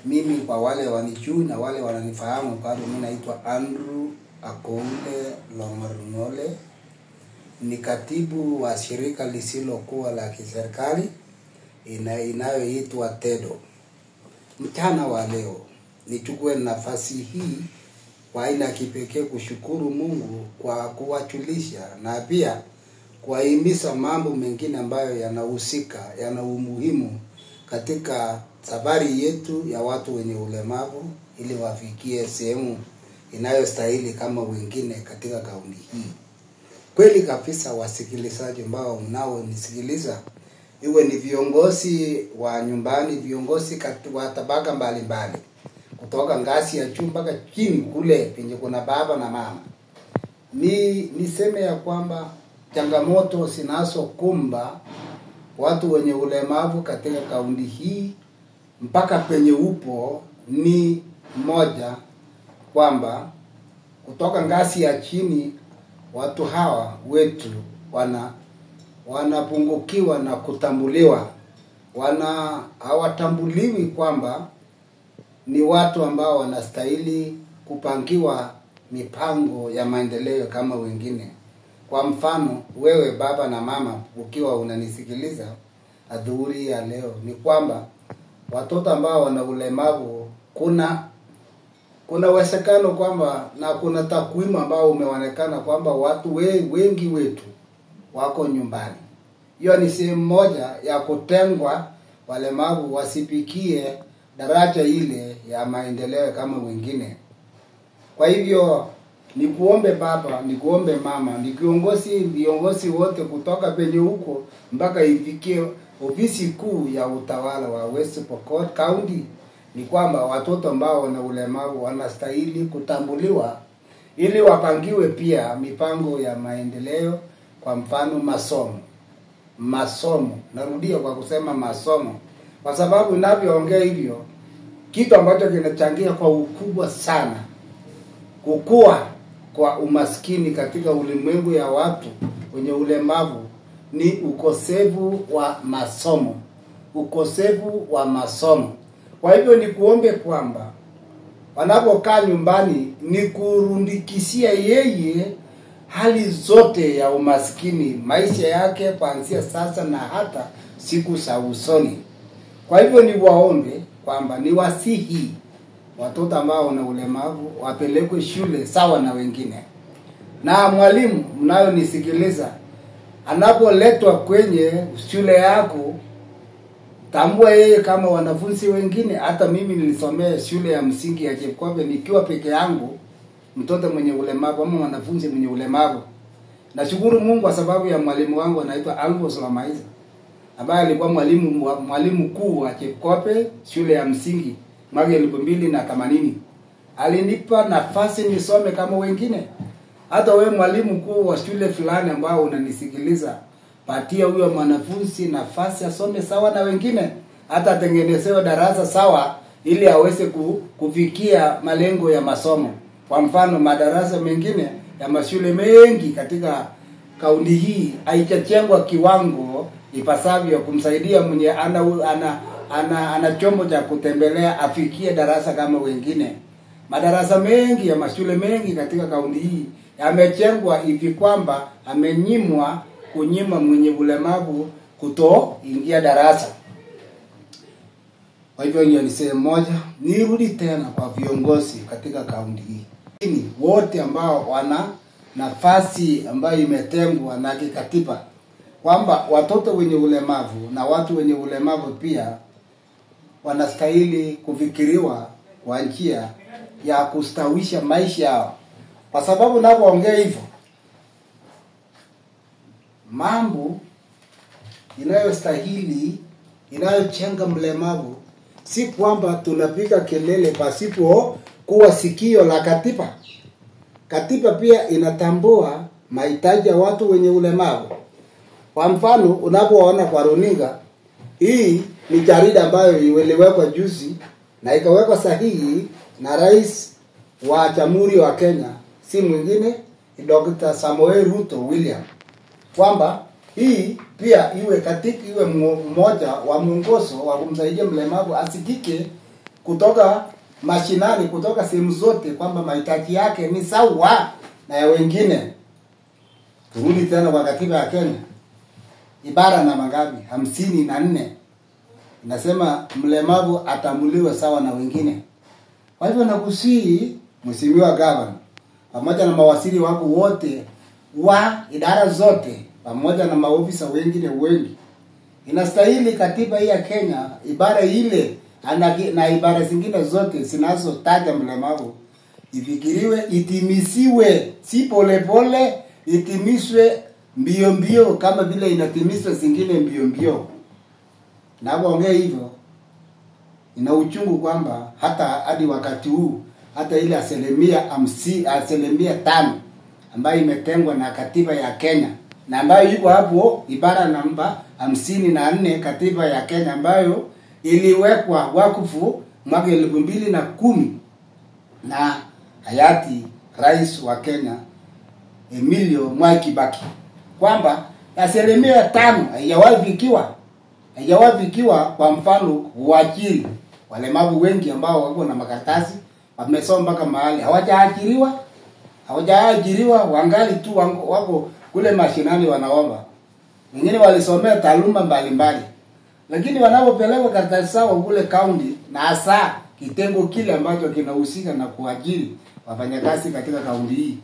Mimi kwa wale wanijui na wale wananifahamu bado mimi naitwa Andrew Akounde Long'orng'ole. Ni katibu wa shirika lisilokuwa la kiserikali inayoitwa TEDO. Mchana wa leo nichukue nafasi hii kwa aina kipekee kushukuru Mungu kwa kuwajulisha na pia kuwahimiza mambo mengine ambayo yanahusika, yana umuhimu katika safari yetu ya watu wenye ulemavu ili wafikie sehemu inayostahili kama wengine katika kaunti hii. Kweli kabisa wasikilizaji ambao mnao nisikiliza, iwe ni viongozi wa nyumbani, viongozi wa tabaka mbalimbali, kutoka ngazi ya juu mpaka chini kule penye kuna baba na mama. Niseme ya kwamba changamoto zinazokumba watu wenye ulemavu katika kaunti hii mpaka penye upo ni moja, kwamba kutoka ngazi ya chini watu hawa wetu wanapungukiwa na kutambuliwa. Hawatambuliwi kwamba ni watu ambao wanastahili kupangiwa mipango ya maendeleo kama wengine. Kwa mfano, wewe baba na mama ukiwa unanisikiliza adhuhuri ya leo, ni kwamba watoto ambao wana ulemavu kuna uwezekano kwamba na kuna takwimu ambao umeonekana kwamba watu wengi wetu wako nyumbani. Hiyo ni sehemu moja ya kutengwa, walemavu wasipikie daraja ile ya maendeleo kama wengine. Kwa hivyo nikuombe baba, nikuombe mama, viongozi wote kutoka penye huko mpaka ifikie ofisi kuu ya utawala wa West Pokot County, ni kwamba watoto ambao wana ulemavu wanastahili kutambuliwa ili wapangiwe pia mipango ya maendeleo. Kwa mfano masomo, narudia kwa kusema masomo, kwa sababu ninavyoongea hivyo, kitu ambacho kinachangia kwa ukubwa sana kukua kwa umaskini katika ulimwengu ya watu wenye ulemavu ni ukosefu wa masomo. Kwa hivyo ni kuombe kwamba wanapokaa nyumbani ni kurundikisia yeye hali zote ya umaskini, maisha yake kuanzia sasa na hata siku za usoni. Kwa hivyo ni waombe kwamba ni wasihi watoto ambao wana ulemavu wapelekwe shule sawa na wengine. Na mwalimu mnayonisikiliza, anapoletwa kwenye shule yako, tambua yeye kama wanafunzi wengine. Hata mimi nilisomea shule ya msingi ya Chepkobe nikiwa peke yangu, mtoto mwenye ulemavu ama wanafunzi mwenye ulemavu. Nashukuru Mungu kwa sababu ya mwalimu wangu anaitwa Alvos Lamaiza, ambaye alikuwa mwalimu mkuu wa Chepkobe shule ya msingi mwaka 2080. Alinipa nafasi nisome kama wengine. Hata wewe mwalimu mkuu wa shule fulani ambao unanisikiliza, patia huyo mwanafunzi nafasi asome sawa na wengine, hata atengenezewe darasa sawa ili aweze kufikia malengo ya masomo. Kwa mfano, madarasa mengine ya mashule mengi katika kaunti hii haijajengwa kiwango ipasavyo kumsaidia mwenye ana chombo cha kutembelea afikie darasa kama wengine. Madarasa mengi ya mashule mengi katika kaunti hii yamejengwa hivi kwamba kunyima mwenye ulemavu kutoingia darasa. Kwa hivyo hiyo ni sehemu moja. Nirudi tena kwa viongozi katika kaunti hii. Wote ambao wana nafasi ambayo imetengwa na kikatiba, kwamba watoto wenye ulemavu na watu wenye ulemavu pia wanastahili kufikiriwa kwa njia ya kustawisha maisha yao. Kwa sababu ninapoongea hivyo, mambo inayochenga mlemavu si kwamba tunapiga kelele pasipo kuwa sikio la katiba. Katiba pia inatambua mahitaji ya watu wenye ulemavu. Kwa mfano, unapoona kwa runinga, hii ni jarida ambayo iliwekwa juzi na ikawekwa sahihi na Rais wa Jamhuri wa Kenya, si mwingine Dr. Samoei Ruto William, kwamba hii pia iwe mmoja wa mwongozo wa kumsaidia mlemavu asikike kutoka mashinani, kutoka sehemu zote, kwamba mahitaji yake ni sawa na ya wengine. Turudi tena kwa katiba ya Kenya. Ibara na mangapi? 54 inasema mlemavu atambuliwe sawa na wengine. Kwa hivyo nakusii Mheshimiwa Gavana pamoja na mawaziri wako wote wa idara zote pamoja na maofisa wengine wengi, inastahili katiba hii ya Kenya ibara ile na ibara zingine zote zinazotaja mlemavu ifikiriwe, itimisiwe, si pole pole, itimiswe mbio mbio kama vile inatimizwa zingine mbio mbio. Napoongea hivyo ina uchungu kwamba hadi wakati huu hata ile 5% ambayo imetengwa na katiba ya Kenya na ambayo iko hapo ibara namba 54 katiba ya Kenya ambayo iliwekwa wakfu mwaka 2010 na hayati rais wa Kenya Emilio Mwai Kibaki, kwamba 5% haijawahi fikiwa. Kwa mfano kuajiri walemavu wengi ambao wako na makaratasi, wamesoma mpaka mahali hawajaajiriwa, wangali tu wako kule mashinani wanaomba. Wengine walisomea taaluma mbalimbali, lakini wanapopelekwa karatasi sawa kule county, na hasa kitengo kile ambacho kinahusika na kuajiri wafanyakazi katika kaunti hii,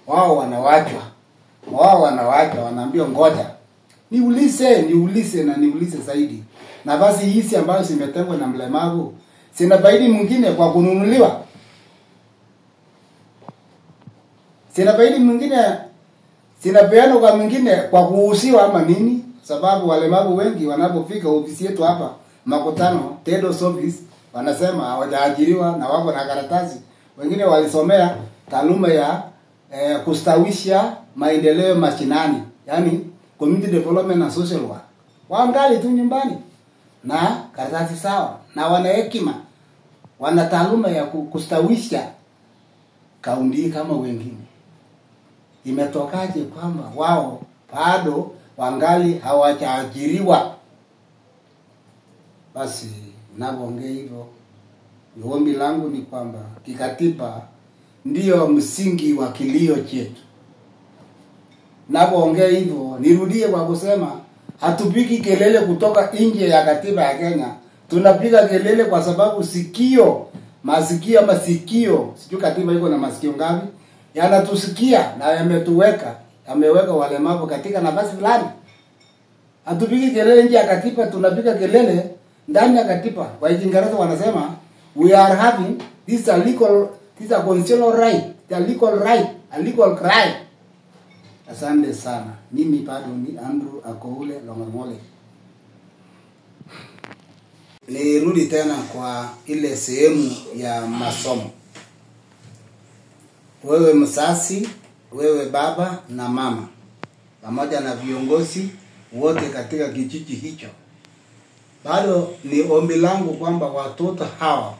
wao wanawachwa, wanaambiwa ngoja niulize zaidi. Nafasi hizi ambazo zimetengwa na mlemavu sina faidi mwingine kwa kununuliwa, sina faidi mwingine, sina peano kwa mwingine kwa kuuziwa ama nini? Sababu walemavu wengi wanapofika ofisi yetu hapa makutano TEDOS office wanasema hawajaajiriwa na wako na karatasi. Wengine walisomea taaluma ya kustawisha maendeleo mashinani, yani community development and social work. Waangali tu nyumbani na karatasi sawa, na wana hekima, wana taaluma ya kustawisha kaunti kama wengine. Imetokaje kwamba wao bado wangali hawajaajiriwa? Basi ninapoongea hivyo, ombi langu ni kwamba kikatiba ndio msingi wa kilio chetu. Ninapoongea hivyo nirudie kwa kusema hatupiki kelele kutoka nje ya katiba ya Kenya. Tunapiga kelele kwa sababu masikio, sijui katiba iko na masikio ngapi, yanatusikia na yameweka walemavu katika nafasi fulani. Hatupiki kelele nje ya katiba, tunapiga kelele ndani ya katiba. Kwa Kiingereza wanasema we are having this a constitutional right, a legal right. Asante sana. Mimi bado ni Andrew Akoule Longomole. Nirudi tena kwa ile sehemu ya masomo. Wewe msasi, wewe baba na mama, pamoja na viongozi wote katika kijiji hicho, bado ni ombi langu kwamba watoto hawa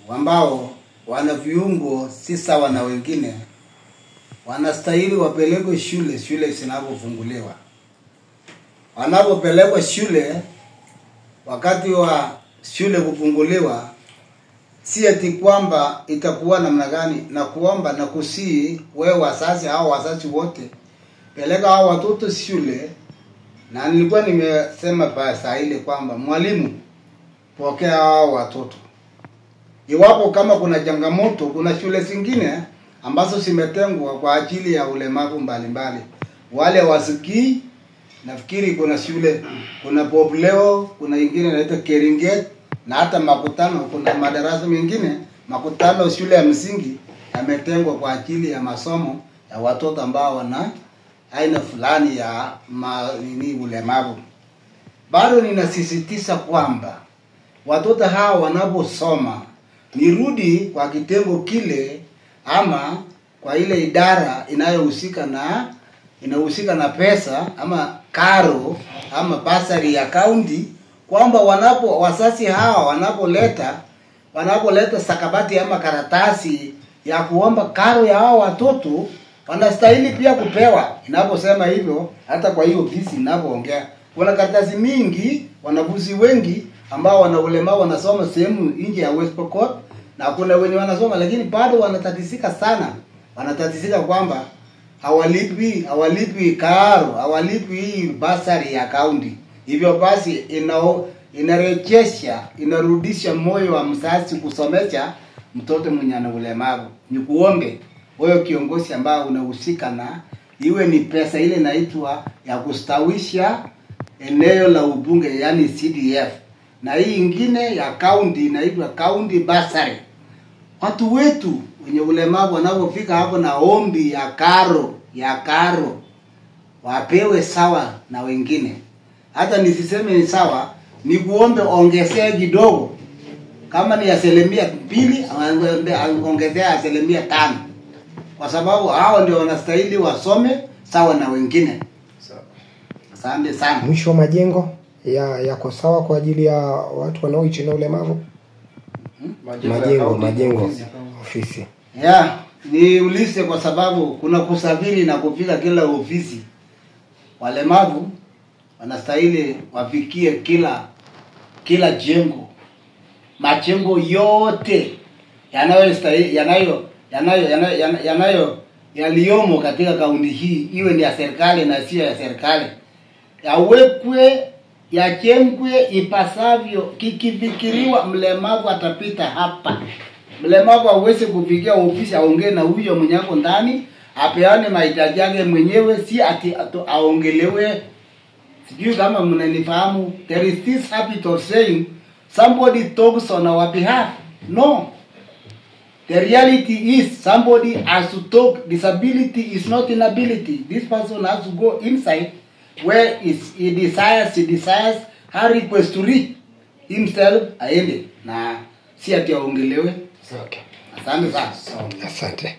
ambao wana viungo si sawa na wengine wanastahili wapelekwe shule zinapofunguliwa. Wanapopelekwa shule, wakati wa shule kufunguliwa, si eti kwamba itakuwa namna gani, na kuomba na kusii wewe wazazi au wazazi wote, peleka hao watoto shule. Na nilikuwa nimesema pasa ile kwamba mwalimu, pokea hao watoto. Iwapo kama kuna changamoto, kuna shule zingine ambazo zimetengwa kwa ajili ya ulemavu mbalimbali. Wale wasikii, nafikiri kuna shule, kuna Popleo, kuna ingine inaitwa Keringet, na hata Makutano, kuna madarasa mengine Makutano shule ya msingi yametengwa kwa ajili ya masomo ya watoto ambao wana aina fulani ya ulemavu. Bado ninasisitiza kwamba watoto hao wanaposoma, nirudi kwa kitengo kile ama kwa ile idara inahusika na pesa ama karo ama basari ya county, kwamba wazazi hawa wanapoleta sakabati ama karatasi ya kuomba karo ya hao watoto, wanastahili pia kupewa. Inaposema hivyo, hata kwa hiyo ofisi ninapoongea, kuna karatasi mingi, wanafunzi wengi ambao wana ulemavu wanasoma sehemu nje ya West Pokot, na kuna wenye wanasoma lakini bado wanatatizika sana. Wanatatizika kwamba hawalipi karo, hawalipi basari ya county. Hivyo basi inarudisha moyo wa mzazi kusomesha mtoto mwenye ana ulemavu. Nikuombe wewe kiongozi ambao unahusika na iwe ni pesa ile inaitwa ya kustawisha eneo la ubunge, yani CDF, na hii ingine ya county inaitwa county basari. Watu wetu wenye ulemavu wanapofika hapo na ombi ya karo wapewe sawa na wengine. Hata nisiseme ni sawa, ni kuombe ongezea kidogo. Kama ni 2%, ongezea 5%. Kwa sababu hao ndio wanastahili wasome sawa na wengine. Asante sana. Mwisho, majengo yako sawa kwa ajili ya watu wanaoishi na ulemavu? Majengo ofisi. Niulize kwa sababu kuna kusafiri na kufika kila ofisi. Walemavu wanastahili wafikie kila jengo. Majengo yote yaliyomo katika kaunti hii, iwe ni ya serikali na sio ya serikali, yajengwe ipasavyo. Kikifikiriwa mlemavu atapita hapa, mlemavu hawezi kufikia ofisi aongee na huyo mwenye ako ndani, apeane mahitaji yake mwenyewe, si ati aongelewe. Sijui kama mnanifahamu. There is this habit of saying somebody talks on our behalf. No. The reality is somebody has to talk. Disability is not inability. This person has to go inside where he desires her request to reach himself aende, na si ati aongelewe. Okay. Asante sana. Asante.